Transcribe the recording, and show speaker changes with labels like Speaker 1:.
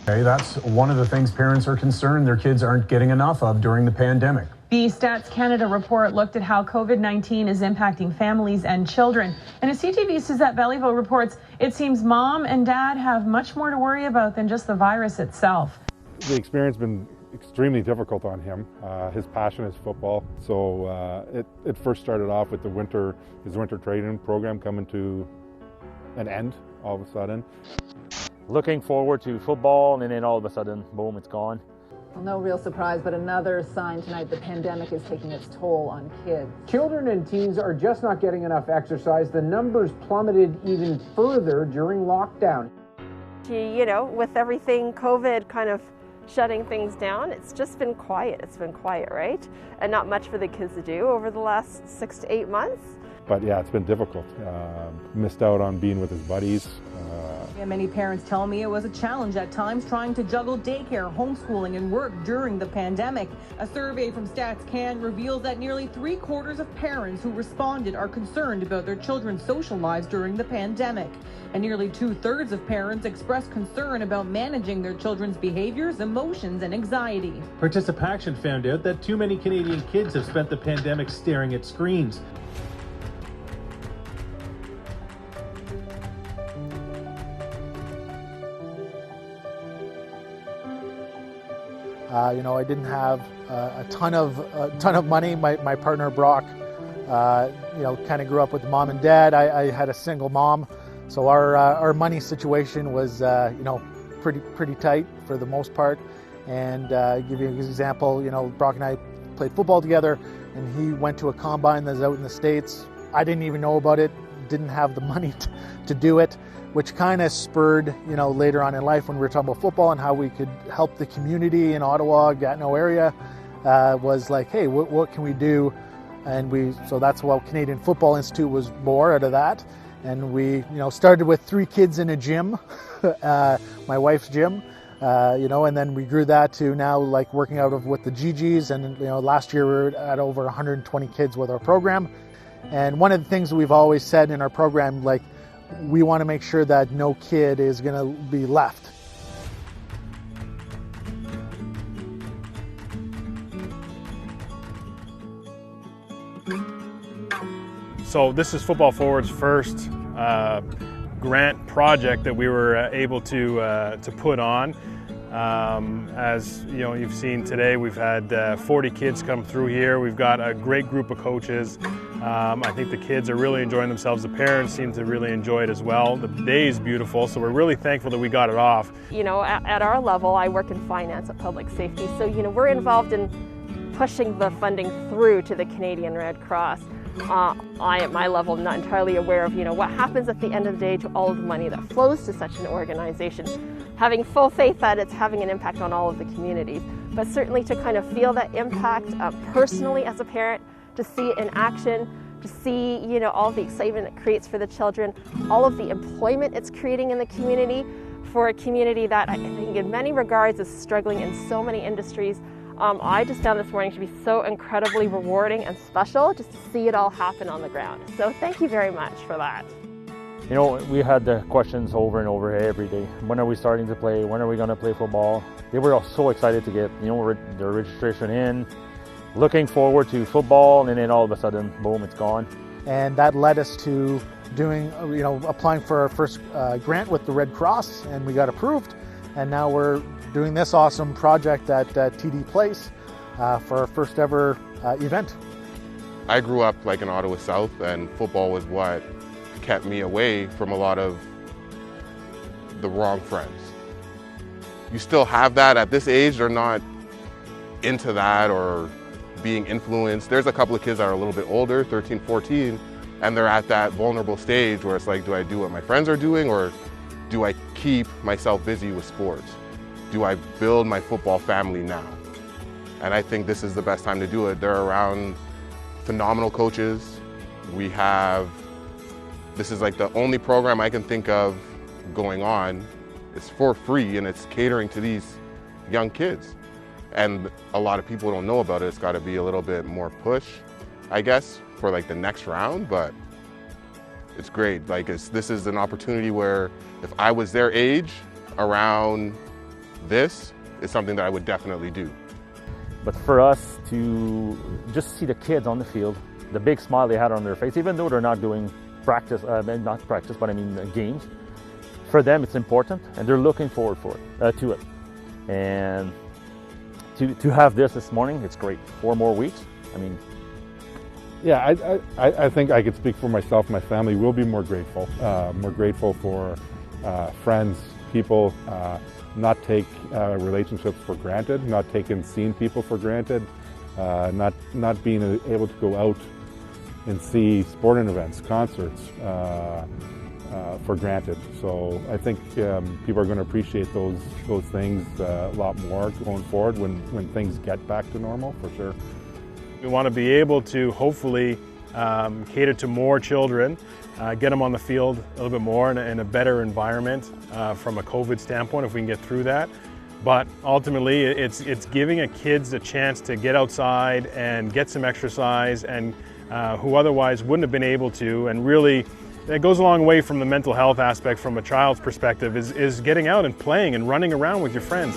Speaker 1: Okay, that's one of the things parents are concerned their kids aren't getting enough of during the pandemic.
Speaker 2: The Stats Canada report looked at how COVID-19 is impacting families and children. And as CTV's Suzette Belliveau reports, it seems mom and dad have much more to worry about than just the virus itself.
Speaker 3: The experience has been extremely difficult on him. His passion is football. So it first started off with his winter training program coming to an end all of a sudden.
Speaker 4: Looking forward to football, and then all of a sudden, boom, it's gone.
Speaker 5: Well, no real surprise, but another sign tonight the pandemic is taking its toll on kids.
Speaker 6: Children and teens are just not getting enough exercise. The numbers plummeted even further during lockdown.
Speaker 7: You know, with everything COVID kind of shutting things down, it's just been quiet. It's been quiet, right? And not much for the kids to do over the last 6 to 8 months.
Speaker 3: But yeah, it's been difficult. Missed out on being with his buddies.
Speaker 2: Many parents tell me it was a challenge at times trying to juggle daycare, homeschooling, and work during the pandemic. A survey from Stats Can reveals that nearly 3/4 of parents who responded are concerned about their children's social lives during the pandemic. And nearly 2/3 of parents expressed concern about managing their children's behaviors, emotions, and anxiety.
Speaker 8: Participaction found out that too many Canadian kids have spent the pandemic staring at screens.
Speaker 9: I didn't have a ton of money. My partner Brock, kind of grew up with mom and dad. I had a single mom, so our money situation was pretty tight for the most part. And give you an example, Brock and I played football together, and he went to a combine that's out in the States. I didn't even know about it. Didn't have the money to do it, which kind of spurred, later on in life when we were talking about football and how we could help the community in Ottawa, Gatineau area, was like, hey, what can we do? And so that's what Canadian Football Institute was born out of that. And we, started with 3 kids in a gym, my wife's gym, and then we grew that to now like working out with the GGs. And, last year we were at over 120 kids with our program. And one of the things we've always said in our program, like, we want to make sure that no kid is going to be left.
Speaker 10: So this is Football Forward's first grant project that we were able to put on. As you've seen today, we've had 40 kids come through here. We've got a great group of coaches. I think the kids are really enjoying themselves. The parents seem to really enjoy it as well. The day is beautiful, so we're really thankful that we got it off.
Speaker 7: At our level, I work in finance at Public Safety, so we're involved in pushing the funding through to the Canadian Red Cross. I, at my level, am not entirely aware of what happens at the end of the day to all of the money that flows to such an organization. Having full faith that it's having an impact on all of the communities, but certainly to kind of feel that impact personally as a parent, to see it in action, to see all the excitement it creates for the children, all of the employment it's creating in the community, for a community that I think in many regards is struggling in so many industries. I just found this morning to be so incredibly rewarding and special just to see it all happen on the ground. So thank you very much for that.
Speaker 4: We had the questions over and over every day. When are we starting to play? When are we going to play football? They were all so excited to get their registration in. Looking forward to football, and then all of a sudden, boom, it's gone.
Speaker 9: And that led us to doing, applying for our first grant with the Red Cross, and we got approved. And now we're doing this awesome project at TD Place for our first ever event.
Speaker 11: I grew up in Ottawa South, and football was what kept me away from a lot of the wrong friends. You still have that at this age. They're not into that or being influenced. There's a couple of kids that are a little bit older, 13, 14, and they're at that vulnerable stage where it's like, do I do what my friends are doing, or do I keep myself busy with sports? Do I build my football family now? And I think this is the best time to do it. They're around phenomenal coaches. This is the only program I can think of going on. It's for free, and it's catering to these young kids. And a lot of people don't know about it. It's got to be a little bit more push, I guess, for the next round, but it's great. This is an opportunity where if I was their age, around this is something that I would definitely do.
Speaker 4: But for us to just see the kids on the field, the big smile they had on their face, even though they're not doing practice, not practice, but I mean games, for them it's important and they're looking forward to it. And to have this morning, it's great. 4 more weeks, I mean.
Speaker 3: Yeah, I think I could speak for myself. My family will be more grateful for friends, people, not take relationships for granted, not taking seeing people for granted, not being able to go out and see sporting events, concerts for granted. So I think people are going to appreciate those things a lot more going forward when things get back to normal, for sure.
Speaker 10: We want to be able to hopefully cater to more children, get them on the field a little bit more in a better environment from a COVID standpoint, if we can get through that. But ultimately, it's giving kids a chance to get outside and get some exercise, and who otherwise wouldn't have been able to. And really, it goes a long way from the mental health aspect from a child's perspective, is getting out and playing and running around with your friends.